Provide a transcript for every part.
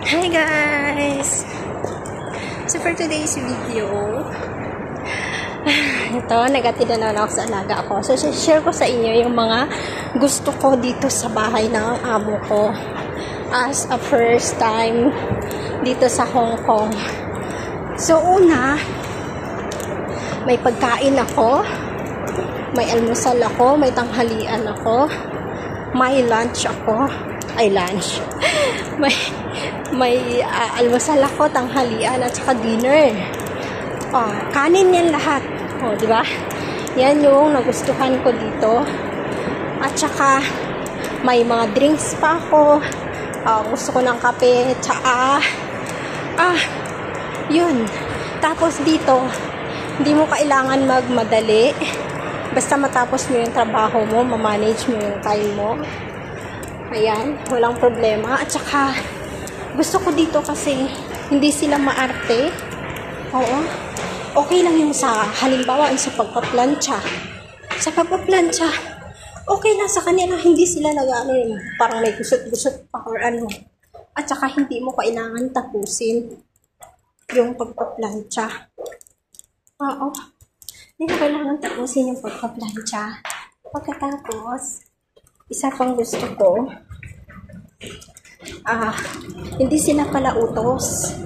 Hi guys! So for today's video, nagatid na ako sa alaga ko. So share ko sa inyo yung mga gusto ko dito sa bahay ng amo ko as a first time dito sa Hong Kong. So una, may pagkain ako, may almusal ako, may tanghalian ako, may lunch ako, lunch. may almusal ako, tanghalian at saka dinner. Kanin yan lahat. Di ba? Yan yung nagustuhan ko dito. At saka may mga drinks pa ako. Gusto ko ng kape, tsaka yun. Tapos dito, hindi mo kailangan magmadali. Basta matapos mo yung trabaho mo, mamanage mo yung time mo. Ayan, walang problema. At saka, gusto ko dito kasi hindi sila maarte. Oo. Okay lang yung halimbawa, sa pagpaplantsa. Sa pagpaplantsa, okay lang sa kanila. Hindi sila parang may gusot-gusot pa or ano. At saka, hindi mo kailangan tapusin yung pagpaplantsa. Oo. Hindi mo kailangan tapusin yung pagpaplantsa. Pagkatapos, isa pang gusto ko, hindi sila pala utos.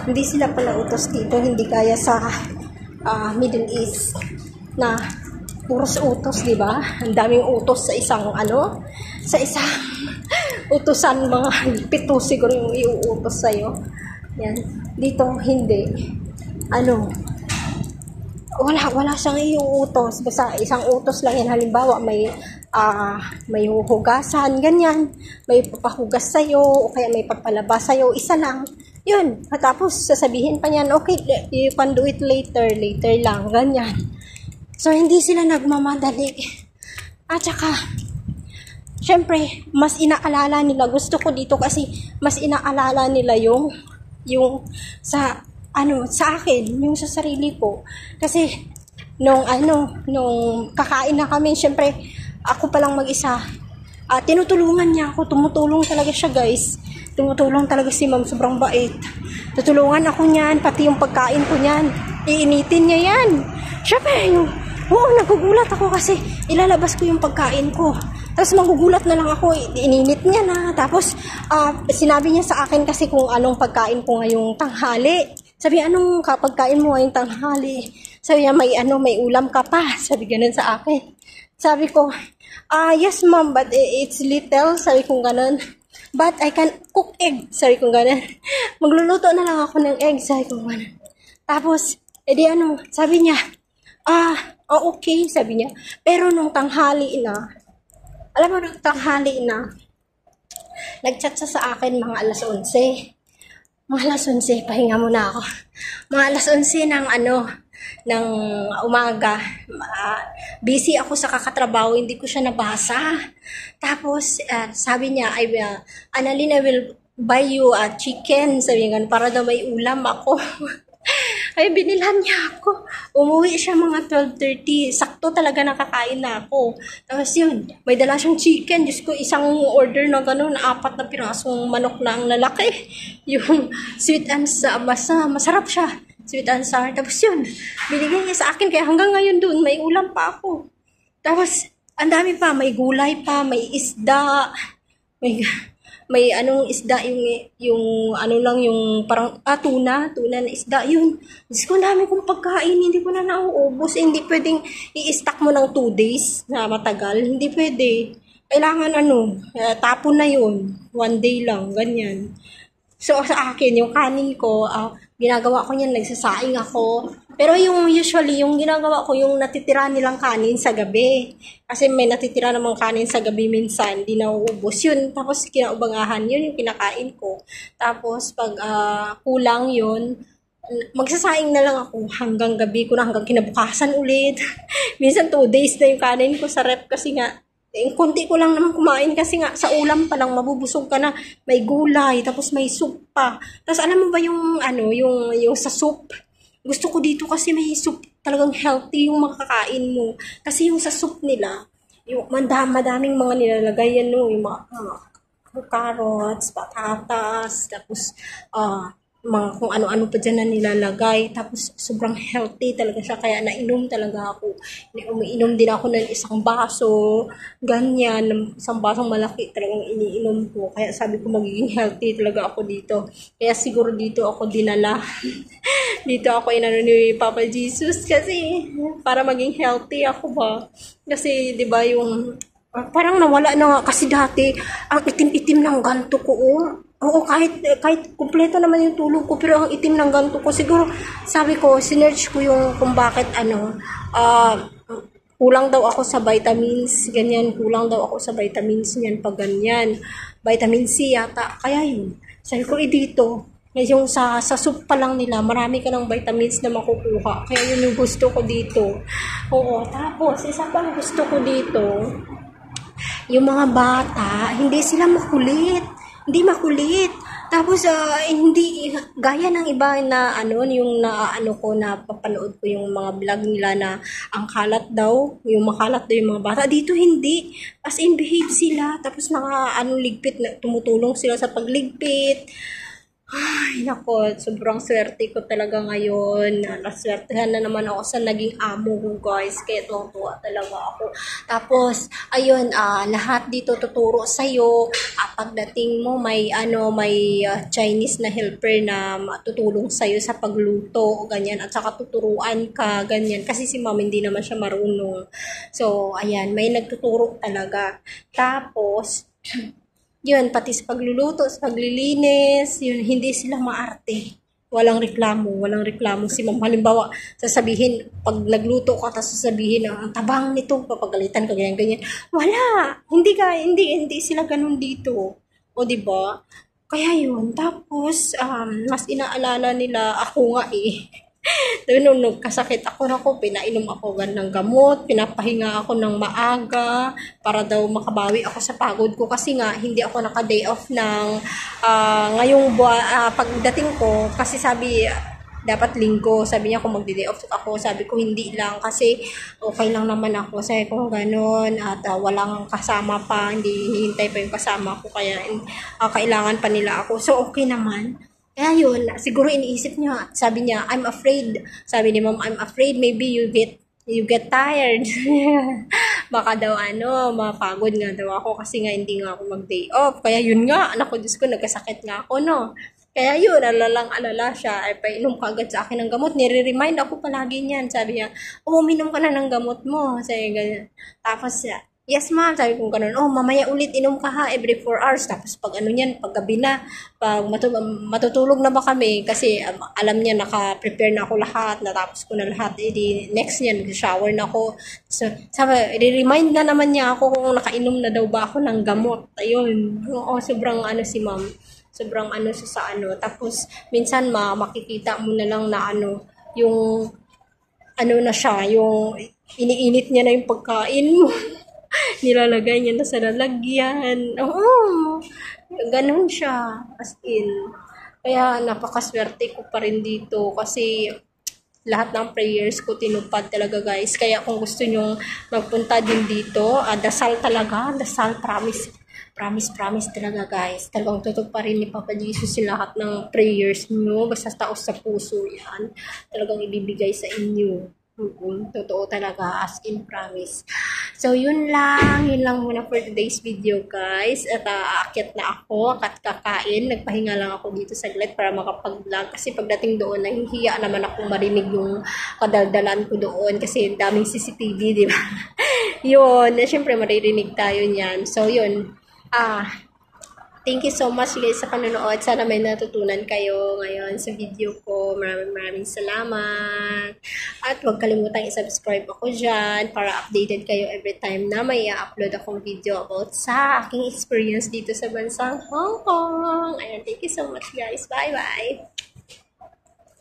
Hindi sila pala utos dito. Hindi kaya sa Middle East na puros utos, di ba? Ang daming utos sa isang sa isang utosan, mga 7 siguro yung iuutos sa'yo. Yan. Dito, hindi. Wala siyang iuutos. Basta isang utos lang yan. Halimbawa, may huhugasan, ganyan. May papahugas sa'yo, o kaya may papalabas sa'yo. Isa lang. Yun. Tapos, sasabihin pa niyan, okay, you can do it later lang, ganyan. So, hindi sila nagmamadali. At saka, syempre, mas inaalala nila. Gusto ko dito kasi, mas inaalala nila yung sa akin, yung sa sarili ko. Kasi, nung kakain na kami, syempre, ako palang mag-isa. Tinutulungan niya ako. Tumutulong talaga siya, guys. Tumutulong talaga si ma'am. Sobrang bait. Tutulungan ako niyan. Pati yung pagkain ko niyan. Iinitin niya yan. Syempre, nagugulat ako kasi ilalabas ko yung pagkain ko. Tapos magugulat na lang ako. Ininit niya na. Tapos, sinabi niya sa akin kasi kung anong pagkain ko ngayong tanghali. Sabi, anong pagkain mo ngayong tanghali? Sabi niya, may ulam ka pa. Sabi ganun sa akin. Sabi ko, yes ma'am, but it's little. Sabi ko ganun. But I can cook egg. Sabi ko ganun. Magluluto na lang ako ng egg. Sabi ko ganun. Tapos, sabi niya, okay, sabi niya. Pero nung tanghali na, nagchat siya sa akin mga alas 11. Mga alas 11, pahinga muna ako. Mga alas 11 ng umaga. Busy ako sa kakatrabaho, hindi ko siya nabasa. Tapos, sabi niya, Annalyn, I will buy you a chicken. Sabi niya, para daw may ulam ako. Ay, binilhan niya ako. Umuwi siya mga 12:30. Sakto talaga nakakain na ako. Tapos yun, may dala siyang chicken. Diyos ko, isang order na gano'n, 4 na pirasong manok na ang lalaki. Yung sweet and sour, masarap siya. Sweet and sour. Tapos yun, binigay niya sa akin. Kaya hanggang ngayon doon, may ulam pa ako. Tapos, ang dami pa. May gulay pa, may isda. May isda, yung parang, tuna na isda, yun. Diyos ko, dami kong pagkain, hindi ko na nauubos. Hindi pwedeng i-stack mo ng 2 days na matagal. Hindi pwede. Kailangan tapon na yun. 1 day lang, ganyan. So, sa akin, yung kanin ko, ginagawa ko niyan, nagsasaing ako. Pero usually, yung ginagawa ko, yung natitira nilang kanin sa gabi. Kasi may natitira namang kanin sa gabi minsan, di nauubos yun. Tapos, kinaubangahan yun, yung kinakain ko. Tapos, pag kulang yun, magsasaing na lang ako hanggang gabi ko na, hanggang kinabukasan ulit. Minsan 2 days na yung kanin ko sa rep kasi nga, konti ko lang naman kumain kasi nga sa ulam pa lang mabubusog ka na, may gulay, tapos may soup pa. Tapos alam mo ba yung sa soup? Gusto ko dito kasi may soup, talagang healthy yung makakain mo. Kasi yung sa soup nila, yung madaming mga nilalagay yan, yung mga carrots, patatas, tapos mga kung ano-ano pa dyan na nilalagay. Tapos sobrang healthy talaga siya. Kaya nainom talaga ako. Umiinom din ako ng isang baso. Ganyan. Isang basong malaki talagang iniinom ko. Kaya sabi ko magiging healthy talaga ako dito. Kaya siguro dito ako dinala. Dito ako inano ni Papa Jesus. Kasi para maging healthy ako ba. Kasi 'di ba yung parang nawala na nga kasi dati ang itim-itim ng ganto ko. Oo, kahit kumpleto naman yung tulog ko, pero ang itim ng ganto ko. Siguro, sabi ko, sinearch ko yung kung bakit kulang daw ako sa vitamins, ganyan, kulang daw ako sa vitamins niyan pag ganyan. Vitamin C yata, kaya yun. Sabi ko, dito, yung sa soup pa lang nila, marami ka ng vitamins na makukuha. Kaya yun yung gusto ko dito. Oo, tapos, isa pang gusto ko dito, yung mga bata, hindi sila makulit. Hindi makulit. Tapos, hindi, gaya ng iba na, yung ko, na papanood ko yung mga vlog nila na ang kalat daw, yung makalat daw yung mga bata. Dito, hindi. As in, behave sila. Tapos, ligpit, tumutulong sila sa pagligpit. Ay, nako, sobrang swerte ko talaga ngayon. Naswertehan na naman ako sa naging amo ko, guys. Kaya tuwa talaga ako. Tapos, ayun, lahat dito tuturo sa'yo. Pagdating mo, may Chinese na helper na tutulong sa'yo sa pagluto, ganyan. At saka tuturuan ka, ganyan. Kasi si mom, hindi naman siya marunong. So, ayan, may nagtuturo talaga. Tapos, yun, pati sa pagluluto, sa paglilinis, yun, hindi sila maarte. Walang reklamo si ma'am. Halimbawa, sasabihin, pag nagluto ka, tapos sasabihin, ang tabang nito, papagalitan ka, ganyan. Wala! Hindi sila ganun dito. O, diba? Kaya yun, tapos, mas inaalala nila ako nga nung nagkasakit ako, pinainom ako ng gamot, pinapahinga ako ng maaga para daw makabawi ako sa pagod ko kasi nga hindi ako naka-day off ng ngayong pagdating ko kasi sabi dapat linggo, sabi niya kung magdi-day off ako, sabi ko hindi lang kasi okay lang naman ako, sabi ko gano'n at walang kasama pa, hindi hihintay pa yung kasama ko kaya kailangan pa nila ako, so okay naman. Kaya yun, siguro iniisip niya, sabi niya, I'm afraid. Sabi ni mom, I'm afraid maybe you get tired. Baka daw mapagod nga daw ako kasi nga hindi nga ako mag-day off. Kaya yun nga, anak ko, Diyos ko, nagkasakit nga ako, no? Kaya yun, alala siya, ay painom ka agad sa akin ng gamot. Nire-remind ako palagi niyan. Sabi niya, uminom ka na ng gamot mo. Sabi ganyan. Tapos, yes ma'am, sabi ko ganun, mamaya ulit inom ka ha, every 4 hours. Tapos pag pag gabi na, pag matutulog na ba kami, kasi alam niya, naka-prepare na ako lahat, natapos ko na lahat, next niya, nag-shower na ako. So, sabi, i-remind na naman niya ako kung nakainom na daw ba ako ng gamot. Ayun, sobrang si ma'am. Sobrang siya sa Tapos, minsan makikita mo na lang na yung, na siya, yung iniinit niya na yung pagkain mo. Nilalagay niya na sa lalagyan. Oo, ganun siya. As in. Kaya napakaswerte ko pa rin dito kasi lahat ng prayers ko tinupad talaga, guys. Kaya kung gusto nyong magpunta din dito, dasal talaga. Dasal, promise. Promise talaga, guys. Talagang tutupad rin ni Papa Jesus yung lahat ng prayers nyo. Basta taos sa puso yan. Talagang ibibigay sa inyo. Totoo talaga, as in promise. So, yun lang muna for today's video, guys. At aakyat na ako at kakain. Nagpahinga lang ako dito saglit para makapag-vlog. Kasi pagdating doon, nahihiya naman akong marinig yung kadaldalan ko doon. Kasi daming CCTV, di ba? Yun, syempre maririnig tayo niyan. So, yun. Thank you so much, guys, sa panonood. Sana may natutunan kayo ngayon sa video ko. Maraming salamat. At huwag kalimutang i-subscribe ako dyan para updated kayo every time na may i-upload akong video about sa aking experience dito sa bansang Hong Kong. Ayan, thank you so much, guys. Bye-bye!